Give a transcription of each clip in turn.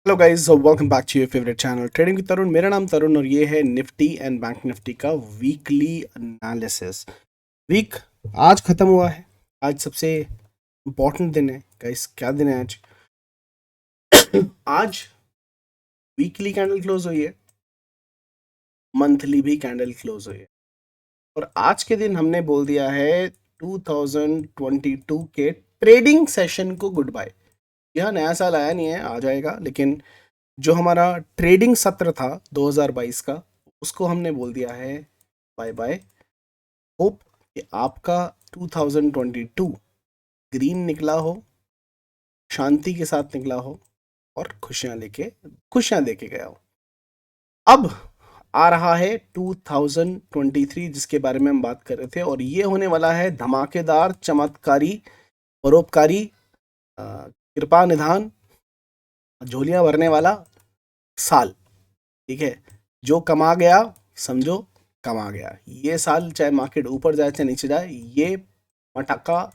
Hello guys, welcome back to your favourite channel trading with Tarun. मेरा नाम तरुण और ये है निफ्टी एंड बैंक निफ्टी का वीकली एनालिसिस। वीक आज खत्म हुआ है। आज सबसे इम्पोर्टेंट दिन है गाइस। क्या दिन है आज? आज वीकली कैंडल क्लोज हुई है, मंथली भी कैंडल क्लोज हुई है और आज के दिन हमने बोल दिया है 2022 के ट्रेडिंग सेशन को गुड बाय। यह नया साल आया नहीं है, आ जाएगा, लेकिन जो हमारा ट्रेडिंग सत्र था 2022 का, उसको हमने बोल दिया है बाय बाय। होप कि आपका 2022 ग्रीन निकला हो, शांति के साथ निकला हो और खुशियां देके गया हो। अब आ रहा है 2023 जिसके बारे में हम बात कर रहे थे, और ये होने वाला है धमाकेदार, चमत्कारी, परोपकारी, कृपा निधान, झोलियां भरने वाला साल। ठीक है, जो कमा गया समझो कमा गया। ये साल चाहे मार्केट ऊपर जाए चाहे नीचे जाए, ये पटाखा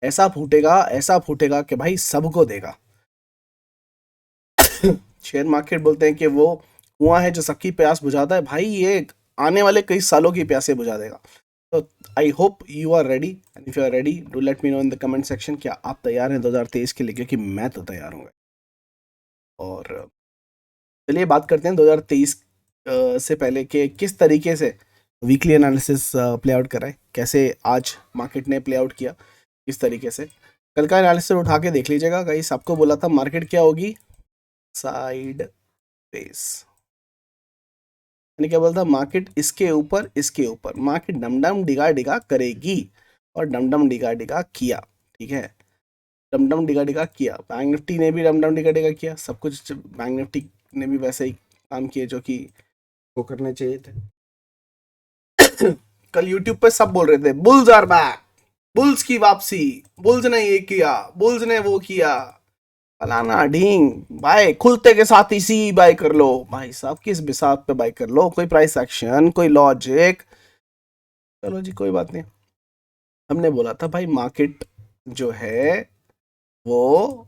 ऐसा फूटेगा कि भाई सबको देगा। शेयर मार्केट बोलते हैं कि वो कुआं है जो सबकी प्यास बुझाता है। भाई ये आने वाले कई सालों की प्यासे बुझा देगा। तो I hope you are ready, and if you are ready do let me know in the comment section. क्या आप तैयार हैं 2023 के लिए? क्योंकि मैं तो तैयार हूँ। और चलिए बात करते हैं 2023 से पहले के किस तरीके से वीकली एनालिसिस प्ले आउट कराए, कैसे आज मार्केट ने प्ले आउट किया, किस तरीके से। कल का एनालिसिस उठा के देख लीजिएगा गाइस। आपको बोला था मार्केट क्या होगी, साइड वेज। मैंने क्या बोला था? मार्केट इसके ऊपर मार्केट डमडम डिगा डिगा करेगी, और डमडम डिगा डिगा किया। ठीक है, डमडम डिगा डिगा किया। बैंक निफ्टी ने भी डमडम डिगा डिगा किया। सब कुछ बैंक निफ्टी ने भी वैसे ही काम किए जो कि वो करने चाहिए थे। कल यूट्यूब पे सब बोल रहे थे बुल्स आर बैक, बुल्स की वापसी, बुल्स ने ये किया, बुल्स ने वो किया, फलाना ढींग। भाई खुलते के साथ इसी बाय कर लो। भाई साहब किस बिसात पे बाय कर लो? कोई प्राइस एक्शन, कोई लॉजिक? चलो जी, कोई बात नहीं। हमने बोला था भाई मार्केट जो है वो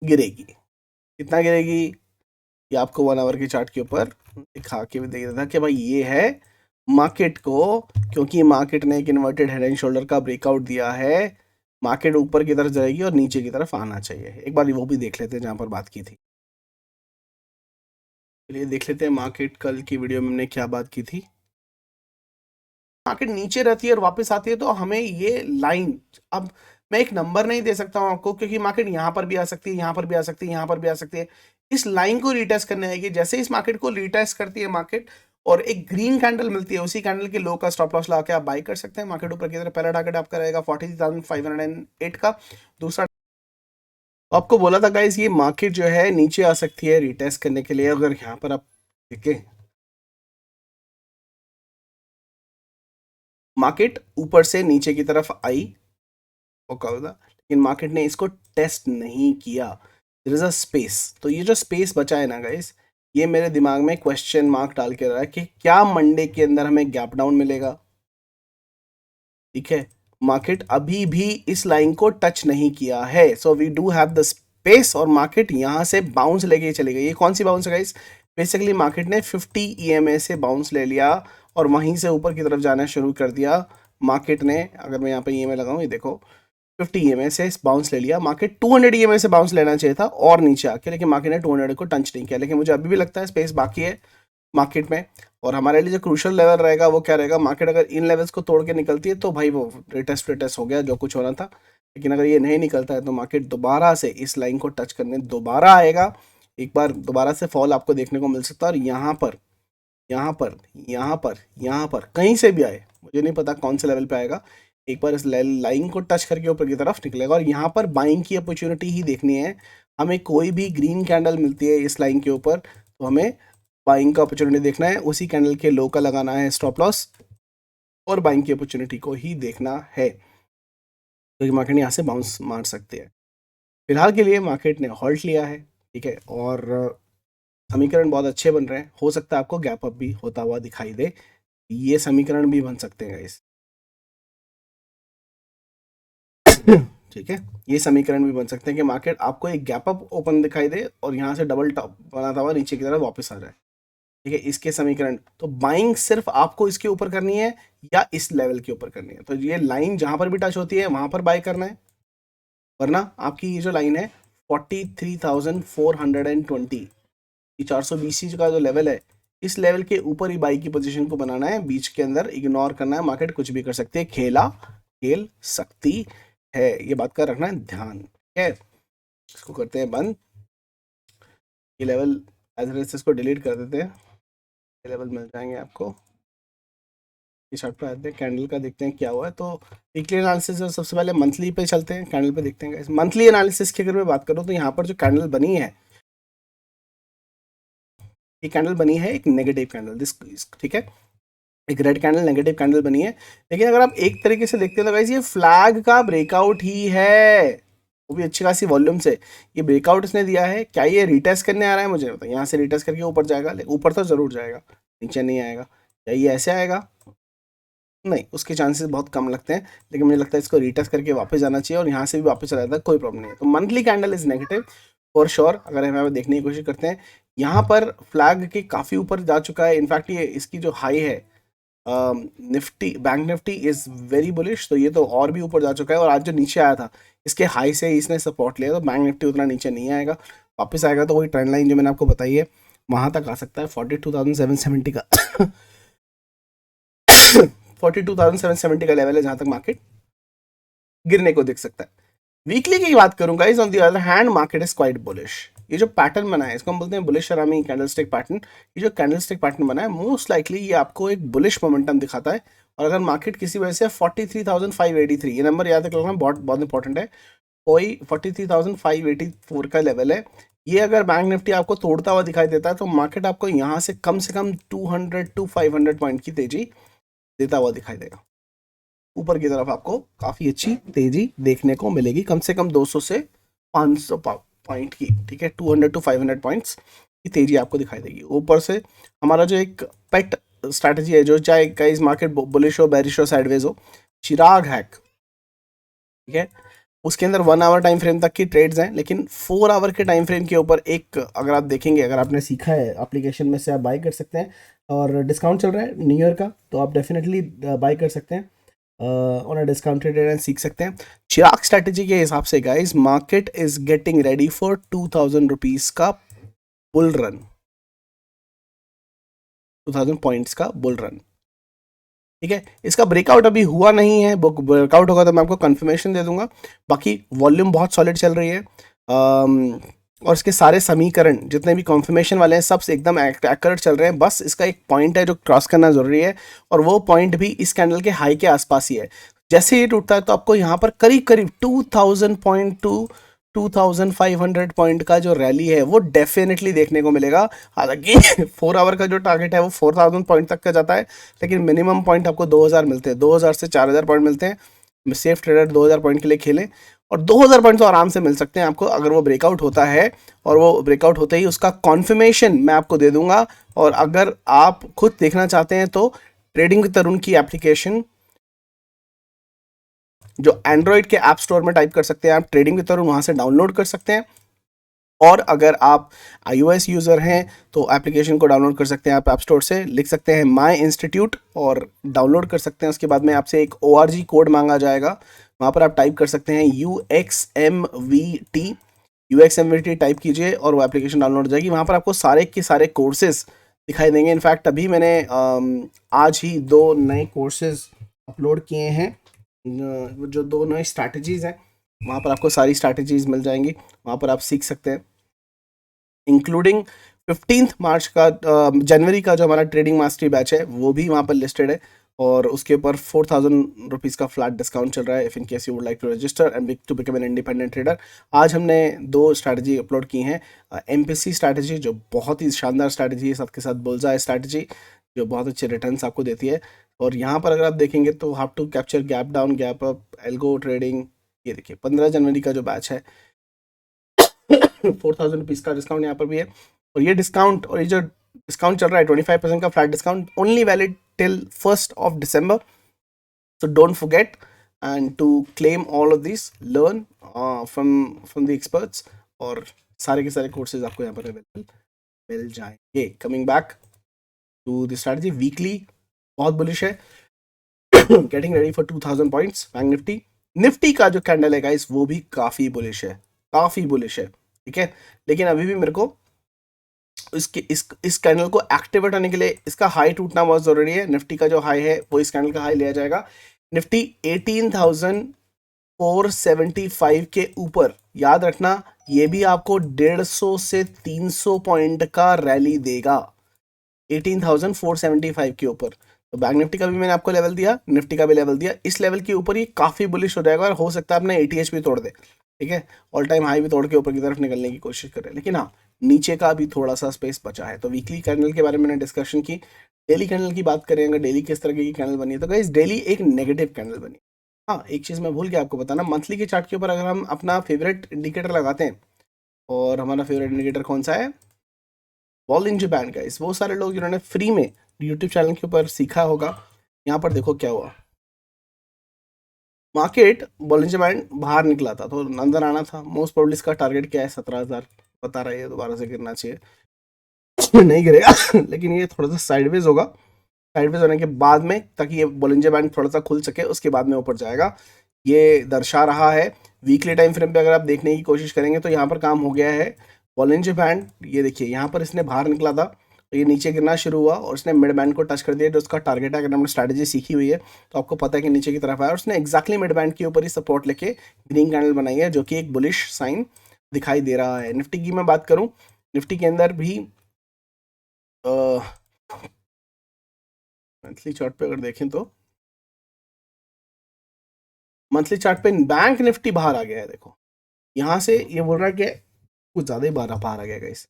गिरेगी। कितना गिरेगी ये आपको 1 आवर की चार्ट के ऊपर दिखा के भी दे रहा था कि भाई ये है मार्केट को, क्योंकि मार्केट ने एक इन्वर्टेड हेड एंड शोल्डर का ब्रेकआउट दिया है। मार्केट ऊपर की तरफ जाएगी और नीचे की तरफ आना चाहिए। एक बार वो भी देख लेते हैं जहां पर बात की थी। चलिए देख लेते हैं मार्केट कल की वीडियो में हमने क्या बात की थी। मार्केट नीचे रहती है और वापस आती है तो हमें ये लाइन, अब मैं एक नंबर नहीं दे सकता हूं आपको, क्योंकि मार्केट यहां पर भी आ सकती है, यहां पर भी आ सकती है, यहां पर भी आ सकती है। इस लाइन को रिटेस्ट करने आएगी। जैसे इस मार्केट को रिटेस्ट करती है मार्केट और एक ग्रीन कैंडल मिलती है, उसी कैंडल के लो का स्टॉप लॉस लगा के आप बाई कर सकते हैं। मार्केट ऊपर की तरफ पहला टारगेट आपका रहेगा 43,508 का। दूसरा, तो आपको बोला था गाइस ये मार्केट जो है नीचे आ सकती है रिटेस्ट करने के लिए। अगर यहाँ पर आप देखें, मार्केट ऊपर से नीचे की तरफ आई होगा, लेकिन मार्केट ने इसको टेस्ट नहीं किया। There is a space. तो ये जो स्पेस बचा है ना गाइस, ये मेरे दिमाग में क्वेश्चन मार्क डाल के रहा है कि क्या मंडे के अंदर हमें गैप डाउन मिलेगा। ठीक है, मार्केट अभी भी इस लाइन को टच नहीं किया है, so we do have the space. और मार्केट यहां से बाउंस लेके चली गई। ये कौन सी बाउंस है गाइस? बेसिकली मार्केट ने 50 ईएमए से बाउंस ले लिया और वहीं से ऊपर की तरफ जाना शुरू कर दिया। मार्केट ने, अगर मैं यहाँ पे ईएमए लगाऊं, ये देखो 50 ईएमए से बाउंस ले लिया। मार्केट 200 ईएमए से बाउंस लेना चाहिए था और नीचे आके, लेकिन मार्केट ने 200 को टच नहीं किया। लेकिन मुझे अभी भी लगता है स्पेस बाकी है मार्केट में। और हमारे लिए जो क्रूशल लेवल रहेगा वो क्या रहेगा? मार्केट अगर इन लेवल्स को तोड़ के निकलती है तो भाई वो रिटेस्ट हो गया जो कुछ होना था। लेकिन अगर ये नहीं निकलता है तो मार्केट दोबारा से इस लाइन को टच करने दोबारा आएगा। एक बार दोबारा से फॉल आपको देखने को मिल सकता है। और यहाँ पर, यहाँ पर, यहाँ पर, यहाँ पर कहीं से भी आए, मुझे नहीं पता कौन से लेवल पे आएगा, एक बार इस लाइन को टच करके ऊपर की तरफ निकलेगा। और यहाँ पर बाइंग की अपॉर्चुनिटी ही देखनी है हमें। कोई भी ग्रीन कैंडल मिलती है इस लाइन के ऊपर तो हमें बाइंग का अपॉर्चुनिटी देखना है, उसी कैंडल के लो का लगाना है स्टॉप लॉस और बाइंग की अपॉर्चुनिटी को ही देखना है, क्योंकि मार्केट यहाँ से बाउंस मार सकते हैं। फिलहाल के लिए मार्केट ने हॉल्ट लिया है। ठीक है, और समीकरण बहुत अच्छे बन रहे हैं। हो सकता है आपको गैप अप भी होता हुआ दिखाई दे। ये समीकरण भी बन सकते हैं इस ठीक है, ये समीकरण भी बन सकते हैं कि मार्केट आपको एक गैप अप ओपन दिखाई दे और यहाँ से डबल टॉप बनाता हुआ नीचे की तरफ वापस आ जाए। ठीक है, इसके समीकरण तो बाइंग सिर्फ आपको इसके ऊपर करनी है या इस लेवल के ऊपर करनी है। तो ये लाइन जहां पर भी टच होती है वहां पर बाय करना है, वरना आपकी ये जो लाइन है 43,420, 420 का जो लेवल है, इस लेवल के ऊपर ही बाई की पोजीशन को बनाना है, बीच के अंदर इग्नोर करना है। मार्केट कुछ भी कर सकती है, खेल सकती है, ये बात का रखना है ध्यान। ठीक है, इसको करते हैं बंद, ये लेवल एज इसको डिलीट कर देते हैं, ये लेवल मिल जाएंगे आपको। इस चार्ट पे आते हैं, कैंडल का देखते हैं क्या हुआ है। तो वीकली एनालिसिस सबसे पहले मंथली पे चलते हैं, कैंडल पे देखते हैं। मंथली एनालिसिस की अगर मैं बात करूँ तो यहाँ पर जो कैंडल बनी है, ये कैंडल बनी है एक नेगेटिव कैंडल, ठीक है, एक रेड कैंडल नेगेटिव कैंडल बनी है। लेकिन अगर आप एक तरीके से देखते हैं तो गाइस ये फ्लैग का ब्रेकआउट ही है, वो भी अच्छी खासी वॉल्यूम से। ये ब्रेकआउट इसने दिया है, क्या ये रिटेस्ट करने आ रहा है? मुझे बताइए, यहाँ से रिटेस्ट करके ऊपर जाएगा? लेकिन ऊपर तो जरूर जाएगा, नीचे नहीं आएगा। क्या ये ऐसे आएगा? नहीं, उसके चांसेस बहुत कम लगते हैं। लेकिन मुझे लगता है इसको रिटेस्ट करके वापस जाना चाहिए और यहाँ से भी वापस चला जाता है, कोई प्रॉब्लम नहीं है। तो monthly candle is negative for sure. अगर हम यहाँ पे देखने की कोशिश करते हैं, यहाँ पर फ्लैग के काफ़ी ऊपर जा चुका है। इनफैक्ट ये इसकी जो हाई है Nifty, bank Nifty is very bullish, तो ये तो और भी ऊपर जा चुका है। और आज जो नीचे आया था इसके हाई से इसने सपोर्ट लिया, तो बैंक निफ्टी उतना नीचे नहीं आएगा। वापस आएगा तो वही ट्रेंड लाइन जो मैंने आपको बताई है वहां तक आ सकता है, 42,770 का 42,770 का लेवल है जहां तक मार्केट गिरने को दिख सकता है। वीकली की बात करूंगा, is on the other hand market is quite bullish. ये जो पैटर्न बना है इसको हम बोलते हैं बुलिश शरामी कैंडलस्टिक पैटर्न। ये जो कैंडलस्टिक पैटर्न बना है मोस्ट लाइकली ये आपको एक बुलिश मोमेंटम दिखाता है। और अगर मार्केट किसी वजह से 43,583, ये नंबर याद रखना बहुत बहुत इंपॉर्टेंट है, कोई 43,584 का लेवल है, ये अगर बैंक निफ्टी आपको तोड़ता हुआ दिखाई देता है तो मार्केट आपको यहाँ से कम 200 टू 500 पॉइंट की तेजी देता हुआ दिखाई देगा। ऊपर की तरफ आपको काफी अच्छी तेजी देखने को मिलेगी, कम से कम 200 से 500 पॉइंट की। ठीक है, 200 टू 500 पॉइंट्स की तेजी आपको दिखाई देगी। ऊपर से हमारा जो एक पेट स्ट्रैटेजी है, जो चाहे गाइस मार्केट बुलिश हो, बेरिश हो, साइडवेज हो, चिराग हैक, ठीक है, उसके अंदर 1 आवर टाइम फ्रेम तक की ट्रेड्स हैं। लेकिन 4 आवर के टाइम फ्रेम के ऊपर एक, अगर आप देखेंगे, अगर आपने सीखा है एप्लीकेशन में से आप बाय कर सकते हैं, और डिस्काउंट चल रहा है न्यू ईयर का, तो आप डेफिनेटली बाय कर सकते हैं ऑन अ डिस्काउंटेड रेट, सीख सकते हैं। चिराग स्ट्रैटेजी के हिसाब से guys market is getting ready for 2,000 rupees का बुल रन, 2,000 पॉइंट्स का बुल रन। ठीक है, इसका ब्रेकआउट अभी हुआ नहीं है, ब्रेकआउट होगा तो मैं आपको कंफर्मेशन दे दूंगा। बाकी वॉल्यूम बहुत सॉलिड चल रही है, और इसके सारे समीकरण जितने भी कॉन्फर्मेशन वाले हैं सब एकदम एक्यूरेट चल रहे हैं। बस इसका एक पॉइंट है जो क्रॉस करना जरूरी है, और वो पॉइंट भी इस कैंडल के हाई के आसपास ही है। जैसे ये टूटता है तो आपको यहाँ पर करीब करीब 2,000 पॉइंट टू 2,500 पॉइंट का जो रैली है वो डेफिनेटली देखने को मिलेगा। हालांकि 4 आवर का जो टारगेट है वो 4,000 पॉइंट तक का जाता है, लेकिन मिनिमम पॉइंट आपको 2,000 मिलते हैं, 2,000 से 4,000 पॉइंट मिलते हैं। सेफ ट्रेडर 2,000 पॉइंट के लिए खेलें, और 2,000 पॉइंट तो आराम से मिल सकते हैं आपको अगर वो ब्रेकआउट होता है। और वो ब्रेकआउट होते ही उसका कॉन्फर्मेशन मैं आपको दे दूंगा। और अगर आप खुद देखना चाहते हैं तो ट्रेडिंग विद तरुण की एप्लीकेशन जो एंड्रॉइड के ऐप स्टोर में टाइप कर सकते हैं आप ट्रेडिंग विद तरुण, वहां से डाउनलोड कर सकते हैं। और अगर आप iOS यूज़र हैं तो एप्लीकेशन को डाउनलोड कर सकते हैं आप ऐप स्टोर से, लिख सकते हैं माई इंस्टीट्यूट और डाउनलोड कर सकते हैं। उसके बाद में आपसे एक ORG कोड मांगा जाएगा, वहाँ पर आप टाइप कर सकते हैं UXMVT टाइप कीजिए और वो एप्लीकेशन डाउनलोड हो जाएगी। वहाँ पर आपको सारे के सारे कोर्सेज दिखाई देंगे। इनफैक्ट अभी मैंने आज ही 2 नए कोर्सेज अपलोड किए हैं, जो 2 नए स्ट्रैटेजीज़ हैं, वहाँ पर आपको सारी स्ट्रैटेजीज़ मिल जाएंगी, वहाँ पर आप सीख सकते हैं। इंक्लूडिंग 15 मार्च का जनवरी का जो हमारा ट्रेडिंग मास्टरी बैच है वो भी वहाँ पर लिस्टेड है, और उसके ऊपर 4,000 रुपीज़ का फ्लैट डिस्काउंट चल रहा है if in case you would like to register and to become an independent trader. आज हमने 2 स्ट्रैटेजी अपलोड की हैं, MPC स्ट्रैटेजी जो बहुत ही शानदार स्ट्रैटेजी है, साथ के साथ बुलजाई स्ट्रैटेजी जो बहुत अच्छे रिटर्न्स आपको देती है। और यहाँ पर अगर आप देखेंगे तो how to capture gap down, gap up, algo trading, ये देखिए 15 जनवरी का जो बैच है 4,000 रुपीज़ का डिस्काउंट यहाँ पर भी है। और ये डिस्काउंट, और ये जो डिस्काउंट चल रहा है 25% का flat discount, only valid till 1st of December, so don't forget. And to claim all of this, learn from the experts, और सारे के सारे कोर्सेज आपको यहाँ पर अवेलेबल मिल जाएंगे. Coming back to the strategy, weekly बहुत बुलिश है. Getting ready for 2000 points. Bank Nifty, Nifty का जो कैंडल है गाइस वो भी काफी बुलिश है, काफी बुलिश है. ठीक है, लेकिन अभी भी मेरे को इस कैंडल को एक्टिवेट होने के लिए इसका हाई टूटना बहुत जरूरी है. निफ्टी का जो हाई है वो इस कैंडल का हाई लिया जाएगा. निफ्टी 18,475 के ऊपर, याद रखना ये भी आपको 150 से 300 पॉइंट का रैली देगा. 18,475 के ऊपर. तो बैंक निफ्टी का भी मैंने आपको लेवल दिया, निफ्टी का भी लेवल दिया. इस लेवल के ऊपर ये काफी बुलिश हो जाएगा और हो सकता है अपना एटीएच भी तोड़ दे. ठीक है, ऑल टाइम हाई भी तोड़ के ऊपर की तरफ निकलने की कोशिश करें. लेकिन हाँ, नीचे का भी थोड़ा सा स्पेस बचा है. तो वीकली कैंडल के बारे में मैंने डिस्कशन की. डेली कैंडल की बात करें, अगर डेली किस तरह की कैंडल बनी है, तो गाइस डेली एक नेगेटिव कैंडल बनी. हाँ, एक चीज मैं भूल गया आपको बताना, मंथली के चार्ट के ऊपर अगर हम अपना फेवरेट इंडिकेटर लगाते हैं, और हमारा फेवरेट इंडिकेटर कौन सा है, बॉलिंजर बैंड. गाइस वो सारे लोग जिन्होंने फ्री में यूट्यूब चैनल के ऊपर सीखा होगा, यहाँ पर देखो क्या हुआ. मार्केट बॉलिंजर बैंड बाहर निकला था तो अंदर आना था. मोस्ट प्रोबेबली इसका टारगेट क्या है, 17,000 बता रहा है, दोबारा से गिरना चाहिए. नहीं गिरेगा लेकिन ये थोड़ा सा साइडवेज होगा. साइडवेज होने के बाद में, ताकि ये बॉलिंजर बैंड थोड़ा सा खुल सके, उसके बाद में ऊपर जाएगा, ये दर्शा रहा है. वीकली टाइम फ्रेम पे अगर आप देखने की कोशिश करेंगे तो यहाँ पर काम हो गया है. बॉलिंजर बैंड ये देखिए, यहाँ पर इसने बाहर निकला था तो ये नीचे गिरना शुरू हुआ और इसने मिड बैंड को टच कर दिया, जो उसका टारगेट है. अगर हमने स्ट्रैटेजी सीखी हुई है तो आपको पता है कि नीचे की तरफ आया, और उसने एक्जैक्टली मिड बैंड के ऊपर ही सपोर्ट लेके ग्रीन कैंडल बनाई है, जो कि एक बुलिश साइन दिखाई दे रहा है. निफ्टी की मैं बात करूं, निफ्टी के अंदर भी मंथली चार्ट पे अगर देखें तो मंथली चार्ट पे बैंक निफ्टी बाहर आ गया है. देखो यहाँ से ये बोल रहा है कि कुछ ज़्यादा ही बाहर आ गया गाइस.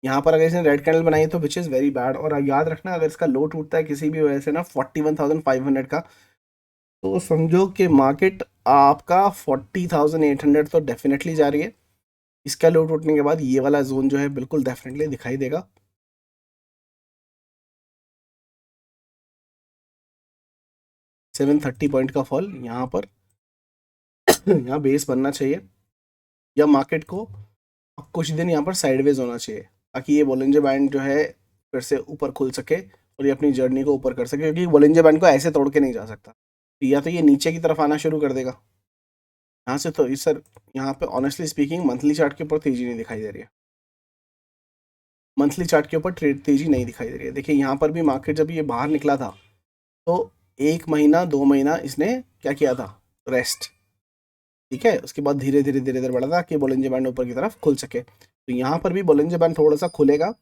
यहाँ पर अगर इसने रेड कैंडल बनाई है तो विच इज़ वेरी बैड. और याद रखना, अगर इसका लो टूटता है किसी भी वजह से ना 41,500 का, तो समझो कि मार्केट आपका 40,800 तो डेफिनेटली जा रही है. इसका लो टूटने के बाद ये वाला जोन जो है बिल्कुल डेफिनेटली दिखाई देगा. 730 पॉइंट का फॉल यहाँ पर यहाँ बेस बनना चाहिए, या मार्केट को अब कुछ दिन यहाँ पर साइडवेज होना चाहिए, ताकि ये बॉलिंजर बैंड जो है फिर से ऊपर खुल सके और ये अपनी जर्नी को ऊपर कर सके. क्योंकि बॉलिंजर बैंड को ऐसे तोड़ के नहीं जा सकता, या तो ये नीचे की तरफ आना शुरू कर देगा यहाँ से. तो इस सर यहाँ पे ऑनेस्टली स्पीकिंग मंथली चार्ट के ऊपर तेजी नहीं दिखाई दे रही है. मंथली चार्ट के ऊपर ट्रेड तेजी नहीं दिखाई दे रही है. देखिए यहाँ पर भी मार्केट जब ये बाहर निकला था तो 1 महीना 2 महीना इसने क्या किया था, रेस्ट. ठीक है, उसके बाद धीरे धीरे धीरे धीरे बढ़ा था कि बॉलिंजर बैंड ऊपर की तरफ खुल सके. तो यहाँ पर भी बॉलिंजर बैंड थोड़ा सा खुलेगा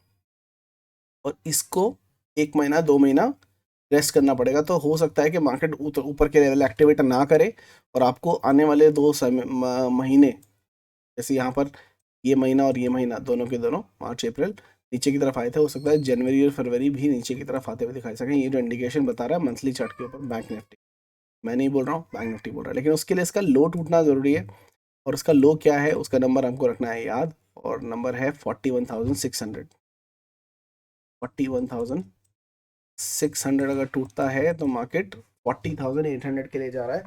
और इसको 1 महीना 2 महीना रेस्ट करना पड़ेगा. तो हो सकता है कि मार्केट ऊपर के लेवल एक्टिवेट ना करे और आपको आने वाले 2 महीने, जैसे यहाँ पर ये महीना और ये महीना दोनों के दोनों मार्च अप्रैल नीचे की तरफ आए थे, हो सकता है जनवरी और फरवरी भी नीचे की तरफ आते हुए दिखाई सकें. ये जो इंडिकेशन बता रहा है मंथली चार्ट के ऊपर बैंक निफ्टी, मैं नहीं बोल रहा हूँ, बैंक निफ्टी बोल रहा है. लेकिन उसके लिए इसका लो टूटना ज़रूरी है, और उसका लो क्या है उसका नंबर हमको रखना है याद, और नंबर है 41,600. 41,600 अगर टूटता है तो मार्केट 40,800 के लिए जा रहा है.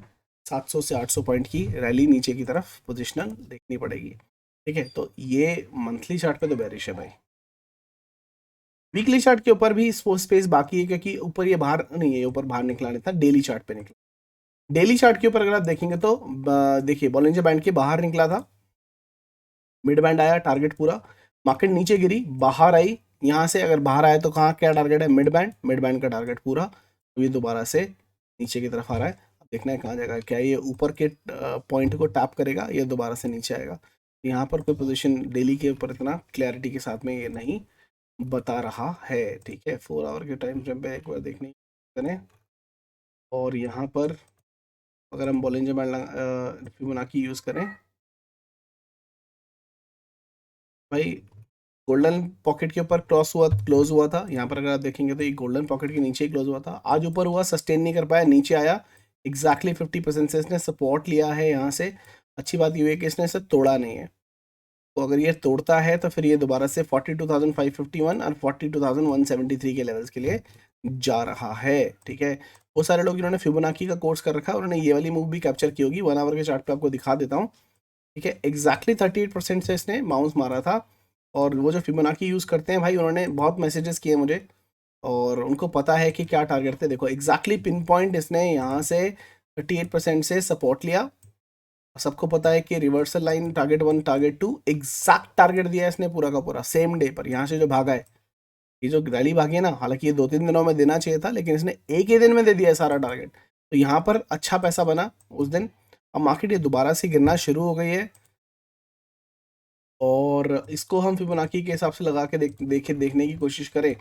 700 से 800 पॉइंट की रैली नीचे की तरफ पोजिशनल देखनी पड़ेगी. ठीक है, तो ये मंथली चार्ट पे तो बेरिश है भाई. वीकली चार्ट के ऊपर भी स्पेस बाकी है, क्योंकि ऊपर ये बाहर नहीं है, ऊपर बाहर निकला नहीं था, डेली चार्ट पे निकला. डेली चार्ट के ऊपर अगर आप देखेंगे तो देखिए बॉलिंजर बैंड के बाहर निकला था, मिड बैंड आया, टारगेट पूरा, मार्केट नीचे गिरी, बाहर आई. यहाँ से अगर बाहर आया तो कहाँ क्या टारगेट है, मिड बैंड, मिड बैंड का टारगेट पूरा. तो ये दोबारा से नीचे की तरफ आ रहा है. अब देखना है कहाँ जाएगा, क्या ये ऊपर के पॉइंट को टैप करेगा, ये दोबारा से नीचे आएगा. यहाँ पर कोई पोजीशन डेली के ऊपर इतना क्लैरिटी के साथ में ये नहीं बता रहा है. ठीक है, 4 आवर के टाइम फ्रेम पे एक बार देखने करें, और यहाँ पर अगर हम बॉलिंजर बैंड फिबोनाची यूज़ करें भाई, गोल्डन पॉकेट के ऊपर क्लोज हुआ था. यहाँ पर अगर आप देखेंगे तो ये गोल्डन पॉकेट के नीचे ही क्लोज हुआ था. आज ऊपर हुआ, सस्टेन नहीं कर पाया, नीचे आया. एग्जैक्टली 50% से इसने सपोर्ट लिया है यहाँ से. अच्छी बात ये है कि इसने इसे तोड़ा नहीं है. तो अगर ये तोड़ता है तो फिर ये दोबारा से 42,551 और 42,173 के लेवल्स के लिए जा रहा है. ठीक है, वो सारे लोग जिन्होंने फिबोनाची का कोर्स कर रखा है उन्होंने ये वाली मूव भी कैप्चर की होगी। 1 आवर के चार्ट पे आपको दिखा देता हूँ, ठीक है। एग्जैक्टली 38% से इसने बाउंस मारा था। और वो जो फिबोनाची यूज़ करते हैं भाई, उन्होंने बहुत मैसेजेस किए मुझे और उनको पता है कि क्या टारगेट थे। देखो एग्जैक्टली पिन पॉइंट इसने यहाँ से 38% से सपोर्ट लिया। सबको पता है कि reversal line target 1 target 2 exact target दिया है इसने पूरा का पूरा सेम डे पर। यहाँ से जो भागा है, ये जो रैली भागी है ना, हालांकि ये 2-3 दिनों में देना चाहिए था, लेकिन इसने एक ही दिन में दे दिया है सारा टारगेट। तो यहाँ पर अच्छा पैसा बना उस दिन। अब मार्केट ये दोबारा से गिरना शुरू हो गई है और इसको हम फिबोनाची के हिसाब से लगा के देखने की कोशिश करें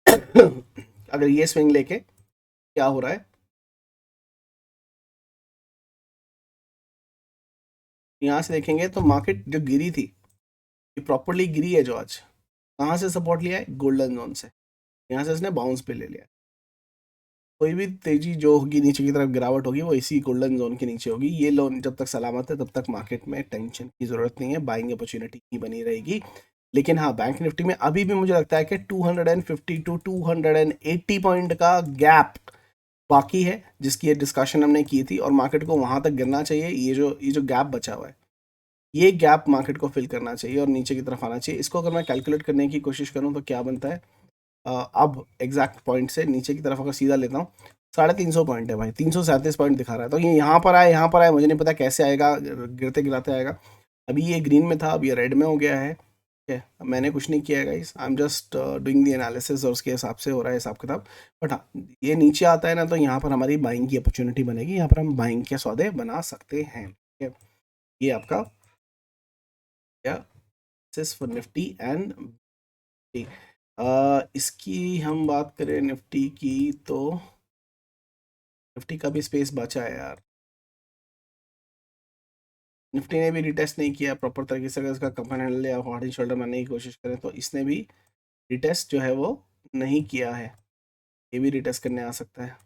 अगर ये स्विंग लेके क्या हो रहा है। यहाँ से देखेंगे तो मार्केट जो गिरी थी, ये प्रॉपरली गिरी है। जो आज कहाँ से सपोर्ट लिया है, गोल्डन जोन से। यहाँ से इसने बाउंस पे ले लिया। कोई भी तेजी जो होगी, नीचे की तरफ गिरावट होगी, वो इसी गोल्डन जोन के नीचे होगी। ये लोन जब तक सलामत है तब तक मार्केट में टेंशन की जरूरत नहीं है, बाइंग अपॉर्चुनिटी ही बनी रहेगी। लेकिन हाँ, बैंक निफ्टी में अभी भी मुझे लगता है कि 250 टू 280 पॉइंट का गैप बाकी है, जिसकी ये डिस्कशन हमने की थी, और मार्केट को वहां तक गिरना चाहिए। ये जो गैप बचा हुआ है, ये गैप मार्केट को फिल करना चाहिए और नीचे की तरफ आना चाहिए। इसको अगर मैं कैलकुलेट करने की कोशिश करूँ तो क्या बनता है, अब एग्जैक्ट पॉइंट से नीचे की तरफ अगर सीधा लेता हूँ, 350 पॉइंट है भाई, 337 पॉइंट दिखा रहा है। तो ये यहाँ पर आए, यहाँ पर आए, मुझे नहीं पता कैसे आएगा, गिरते गिराते आएगा। अभी ये ग्रीन में था, अब ये रेड में हो गया है, ठीक है। मैंने कुछ नहीं किया guys, I am just doing the analysis और उसके हिसाब से हो रहा है हिसाब किताब। बट हाँ, ये नीचे आता है ना, तो यहाँ पर हमारी बाइंग की अपॉर्चुनिटी बनेगी, यहाँ पर हम बाइंग के सौदे बना सकते हैं, ठीक है। ये आपका क्या फॉर निफ्टी एंड इसकी हम बात करें निफ्टी की, तो निफ्टी का भी स्पेस बचा है यार। निफ्टी ने भी रिटेस्ट नहीं किया प्रॉपर तरीके से। अगर इसका कंपनी हैंडल या हार्ड एंड शोल्डर मारने की कोशिश करें तो इसने भी रिटेस्ट जो है वो नहीं किया है। ये भी रिटेस्ट करने आ सकता है।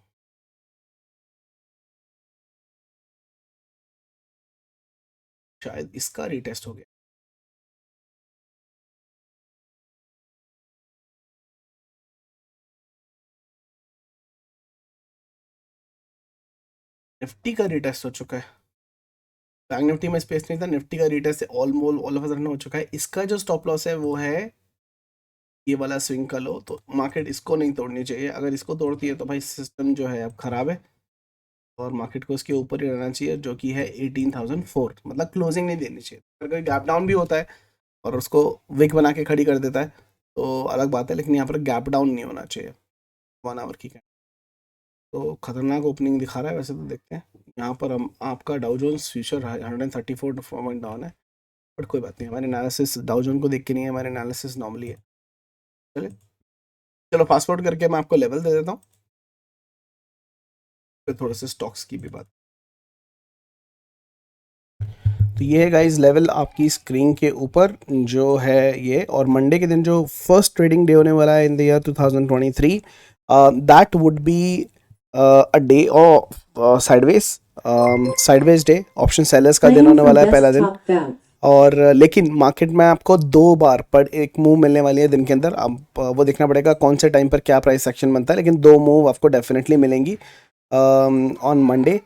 शायद इसका रिटेस्ट हो गया। निफ्टी का रिटेस्ट हो चुका है। बैंक निफ्टी में स्पेस नहीं था, निफ्टी का retest almost all of a sudden हो चुका है। इसका जो स्टॉप लॉस है वो है ये वाला स्विंग का लो। तो मार्केट इसको नहीं तोड़नी चाहिए। अगर इसको तोड़ती है तो भाई सिस्टम जो है अब खराब है और मार्केट को इसके ऊपर ही रहना चाहिए, जो कि है 18,004। मतलब क्लोजिंग नहीं देनी चाहिए। अगर कोई गैप डाउन भी होता है और उसको विक बना के खड़ी कर देता है तो अलग बात है, लेकिन यहाँ पर गैप डाउन नहीं होना चाहिए 1 आवर की। तो खतरनाक ओपनिंग दिखा रहा है वैसे तो। देखते हैं यहाँ पर हम, आपका Dow Jones future 134 point down है, बट कोई बात नहीं। हमारे एनालिसिस डाउ जोन को देख के नहीं है, हमारे एनालिसिस नॉर्मली है। चलिए, चलो फास्ट फॉरवर्ड करके मैं आपको लेवल दे देता हूँ, फिर थोड़े से स्टॉक्स की भी बात। तो ये है गाइस लेवल आपकी स्क्रीन के ऊपर जो है ये। और मंडे के दिन जो फर्स्ट ट्रेडिंग डे होने वाला है इन the year 2023, that would be a day of sideways day. Option sellers का दिन होने वाला है पहला दिन। और लेकिन मार्केट में आपको 2 बार पर एक मूव मिलने वाली है दिन के अंदर। अब वो देखना पड़ेगा कौन से टाइम पर क्या प्राइस एक्शन बनता है, लेकिन 2 मूव आपको डेफिनेटली मिलेंगी ऑन मंडे।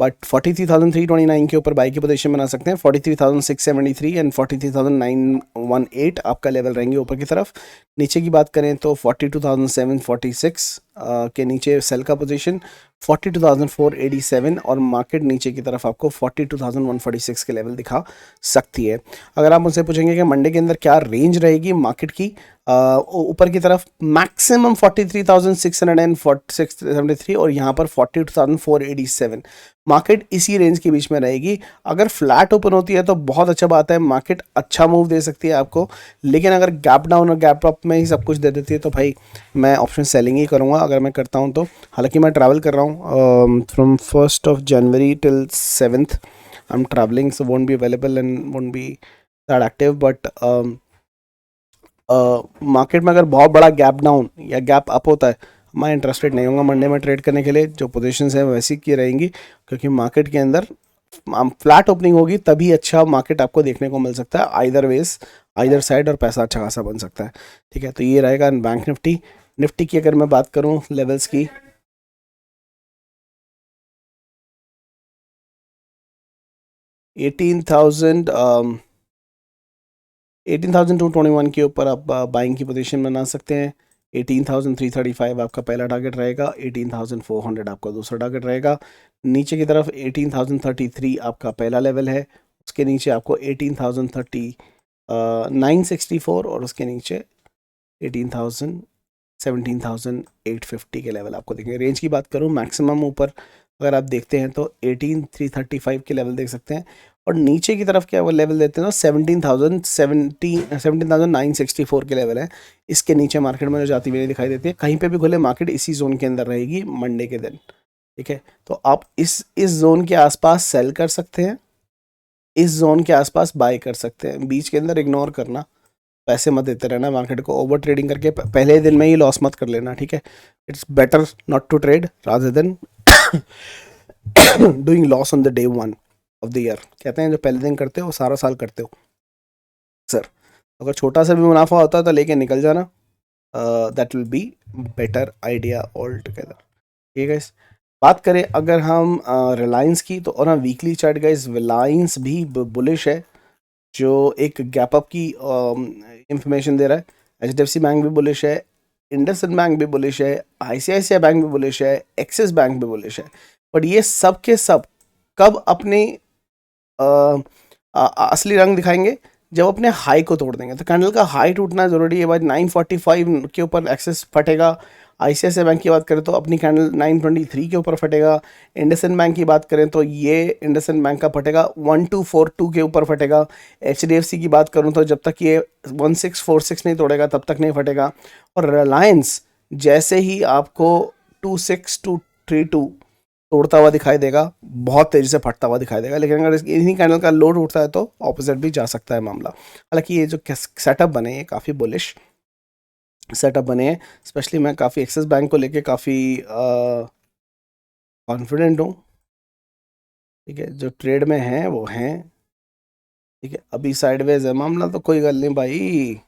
बट 43,329 के ऊपर बाई की पोजीशन बना सकते हैं। 43,673 एंड 43,918 आपका लेवल रहेंगे ऊपर की तरफ। नीचे की बात करें तो 42,746 के नीचे सेल का पोजीशन, 42,487 और मार्केट नीचे की तरफ आपको 42,146 के लेवल दिखा सकती है। अगर आप मुझसे पूछेंगे कि मंडे के अंदर क्या रेंज रहेगी मार्केट की, ऊपर की तरफ मैक्सिमम 43,673 और यहाँ पर 42,487। मार्केट इसी रेंज के बीच में रहेगी। अगर फ्लैट ओपन होती है तो बहुत अच्छा बात है, मार्केट अच्छा मूव दे सकती है आपको। लेकिन अगर गैप डाउन और गैप अप में ही सब कुछ दे देती है तो भाई मैं ऑप्शन सेलिंग ही करूँगा अगर मैं करता हूँ तो। हालांकि मैं ट्रैवल कर रहा हूँ from 1 January till 7th। I am travelling, so won't be available and won't be that active. But market में अगर बहुत बड़ा गैप डाउन या गैप अप होता है, मैं इंटरेस्टेड नहीं होऊंगा मंडे में ट्रेड करने के लिए। जो पोजीशंस हैं वैसी की रहेंगी, क्योंकि मार्केट के अंदर फ्लैट ओपनिंग होगी तभी अच्छा मार्केट आपको देखने को मिल सकता है, आइदर वेज, आइदर साइड, और पैसा अच्छा खासा बन सकता है। ठीक है, तो ये रहेगा बैंक निफ्टी। निफ्टी की अगर मैं बात करूँ लेवल्स की, 18,000 18,221 के ऊपर आप बाइंग की पोजीशन बना सकते हैं। 18,335 आपका पहला टारगेट रहेगा, 18,400 आपका दूसरा टारगेट रहेगा। नीचे की तरफ 18,033 आपका पहला लेवल है, उसके नीचे आपको 18,964 और उसके नीचे 18,000 17,850 के लेवल आपको देखेंगे। रेंज की बात करूँ, मैक्सिमम ऊपर अगर आप देखते हैं तो 18,335 के लेवल देख सकते हैं, और नीचे की तरफ क्या वो लेवल देते हैं तो 17,964 के लेवल है। इसके नीचे मार्केट में जो जाती हुई दिखाई देती है, कहीं पे भी खुले मार्केट इसी जोन के अंदर रहेगी मंडे के दिन। ठीक है, तो आप इस जोन के आसपास सेल कर सकते हैं, इस जोन के आसपास बाय कर सकते हैं। बीच के अंदर इग्नोर करना, पैसे मत देते रहना मार्केट को, ओवर ट्रेडिंग करके पहले दिन में ही लॉस मत कर लेना। ठीक है, it's better not to trade rather than doing loss on the day one of the year. कहते हैं जो पहले दिन करते हो वो सारा साल करते हो। सर, अगर छोटा सा भी मुनाफा होता है तो लेके निकल जाना, that will be better idea all together. ठीक है, बात करें अगर हम रिलायंस की, तो और वीकली चार्ट गाइस रिलायंस भी बुलिश है, जो एक गैप अप की इंफॉर्मेशन दे रहा है। एचडीएफसी बैंक भी बुलिश है, इंडसइंड बैंक भी बुलिश है, आईसीआईसीआई बैंक भी बुलिश है, एक्सिस बैंक भी बुलिश है। बट ये सब के सब कब अपने असली रंग दिखाएंगे? जब अपने हाई को तोड़ देंगे। तो कैंडल का हाई टूटना जरूरी है भाई। 945 के ऊपर एक्सेस फटेगा। आईसीआईसीआई बैंक की बात करें तो अपनी कैंडल 923 के ऊपर फटेगा। इंडसइंड बैंक की बात करें तो ये इंडसइंड बैंक का फटेगा 1242 के ऊपर फटेगा। एचडीएफसी की बात करूं तो जब तक ये 1646 नहीं तोड़ेगा तब तक नहीं फटेगा। और रिलायंस जैसे ही आपको 2632 तोड़ता हुआ दिखाई देगा, बहुत तेजी से फटता हुआ दिखाई देगा। लेकिन अगर इन्हीं कैंडल का लोड उठता है तो ऑपोजिट भी जा सकता है मामला। हालांकि ये जो सेटअप बने हैं काफ़ी बुलिश सेटअप बने हैं, स्पेशली मैं काफ़ी एक्सिस बैंक को लेके काफ़ी कॉन्फिडेंट हूँ। ठीक है, जो ट्रेड में हैं वो हैं। ठीक है, अभी साइडवेज है मामला तो कोई गल नहीं भाई।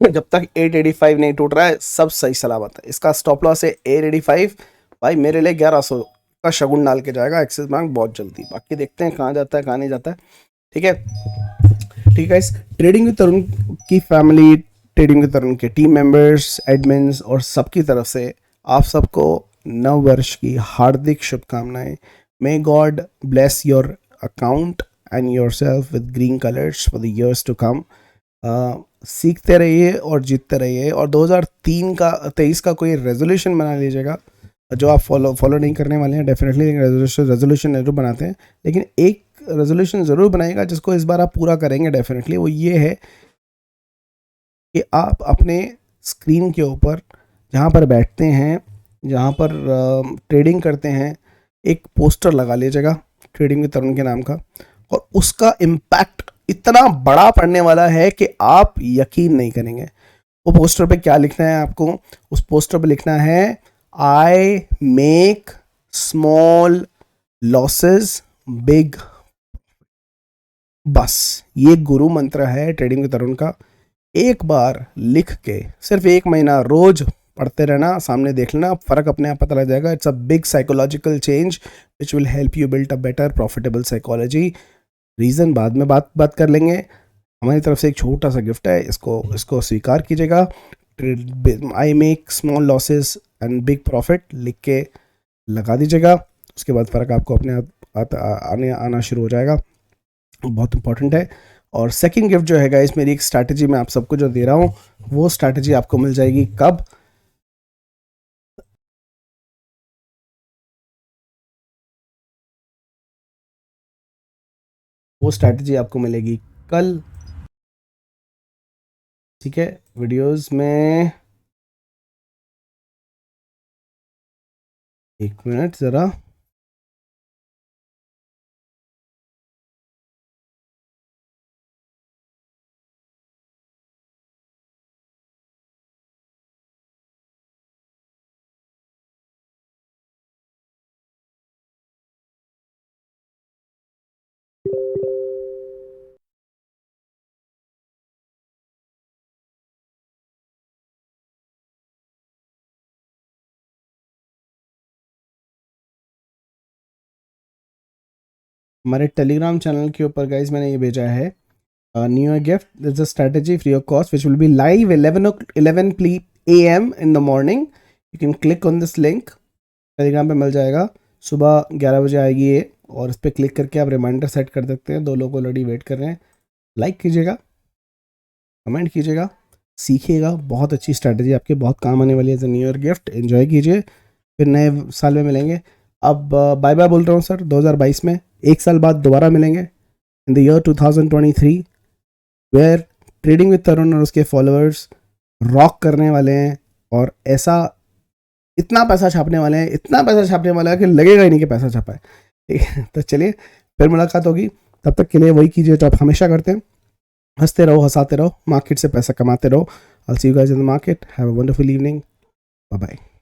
जब तक 885 नहीं टूट रहा है सब सही सलामत है। इसका स्टॉप लॉस है 885। भाई मेरे लिए 1100 का शगुन डाल के जाएगा एक्सिस बैंक बहुत जल्दी। बाकी देखते हैं कहाँ जाता है कहाँ नहीं जाता है। ठीक है, ठीक है। इस ट्रेडिंग विद तरुण की फैमिली, ट्रेडिंग विद तरुण के टीम मेंबर्स, एडमिन्स और सबकी तरफ से आप सबको नव वर्ष की हार्दिक शुभकामनाएं। May God bless your account and yourself with green colours for the years to come. सीखते रहिए और जीतते रहिए। और 2023 का कोई रेजोल्यूशन बना लीजिएगा जो आप फॉलो नहीं करने वाले हैं। डेफिनेटली रेजोल्यूशन जरूर बनाते हैं, लेकिन एक रेजोल्यूशन ज़रूर बनाएगा जिसको इस बार आप पूरा करेंगे डेफिनेटली। वो ये है कि आप अपने स्क्रीन के ऊपर जहाँ पर बैठते हैं, जहाँ पर ट्रेडिंग करते हैं, एक पोस्टर लगा लीजिएगा ट्रेडिंग विद तरुण के नाम का। और उसका इम्पैक्ट इतना बड़ा पड़ने वाला है कि आप यकीन नहीं करेंगे। वो पोस्टर पे क्या लिखना है आपको? उस पोस्टर पे लिखना है I make small losses big. बस ये गुरु मंत्र है ट्रेडिंग विद तरुण का। एक बार लिख के सिर्फ 1 महीना रोज पढ़ते रहना, सामने देख लेना, फर्क अपने आप पता लग जाएगा। It's a big psychological change which will help you build a better profitable psychology. Reason बाद में बात कर लेंगे। हमारी तरफ से एक छोटा सा गिफ्ट है, इसको इसको स्वीकार कीजिएगा। I make small losses and big profit लिख के लगा दीजिएगा। उसके बाद फ़र्क आपको अपने आप आना शुरू हो जाएगा। बहुत इंपॉर्टेंट है। और सेकंड गिफ्ट जो है गाइस, मेरी एक स्ट्रैटेजी मैं आप सबको जो दे रहा हूँ, वो स्ट्रैटेजी आपको मिल जाएगी कब? वो स्ट्रैटेजी आपको मिलेगी कल। ठीक है, वीडियोस में 1 मिनट ज़रा। हमारे टेलीग्राम चैनल के ऊपर गाइज मैंने ये भेजा है new year gift, this a strategy free of cost which will be live 11 AM in the morning. You can click on this link, Telegram पे मिल जाएगा. सुबह 11 बजे आएगी ये, और इस पर क्लिक करके आप रिमाइंडर सेट कर सकते हैं. 2 लोग ऑलरेडी वेट कर रहे हैं. लाइक कीजिएगा, कमेंट कीजिएगा, सीखिएगा. बहुत अच्छी स्ट्रैटेजी, आपके बहुत काम आने वाली है as new year gift. Enjoy कीजिए, फिर नए साल में मिलेंगे. अब बाय बाय बोल रहा हूँ सर 2022 में. 1 साल बाद दोबारा मिलेंगे in the year 2023, where trading with Tarun और उसके फॉलोअर्स रॉक करने वाले हैं. और ऐसा इतना पैसा छापने वाले हैं, इतना पैसा छापने वाला है कि लगेगा ही नहीं कि पैसा छापा है. ठीक है, तो चलिए फिर मुलाकात होगी. तब तक के लिए वही कीजिए जो आप हमेशा करते हैं. हंसते रहो, हंसाते रहो, मार्केट से पैसा कमाते रहो. I'll see you guys in the market. Have a wonderful evening. Bye bye.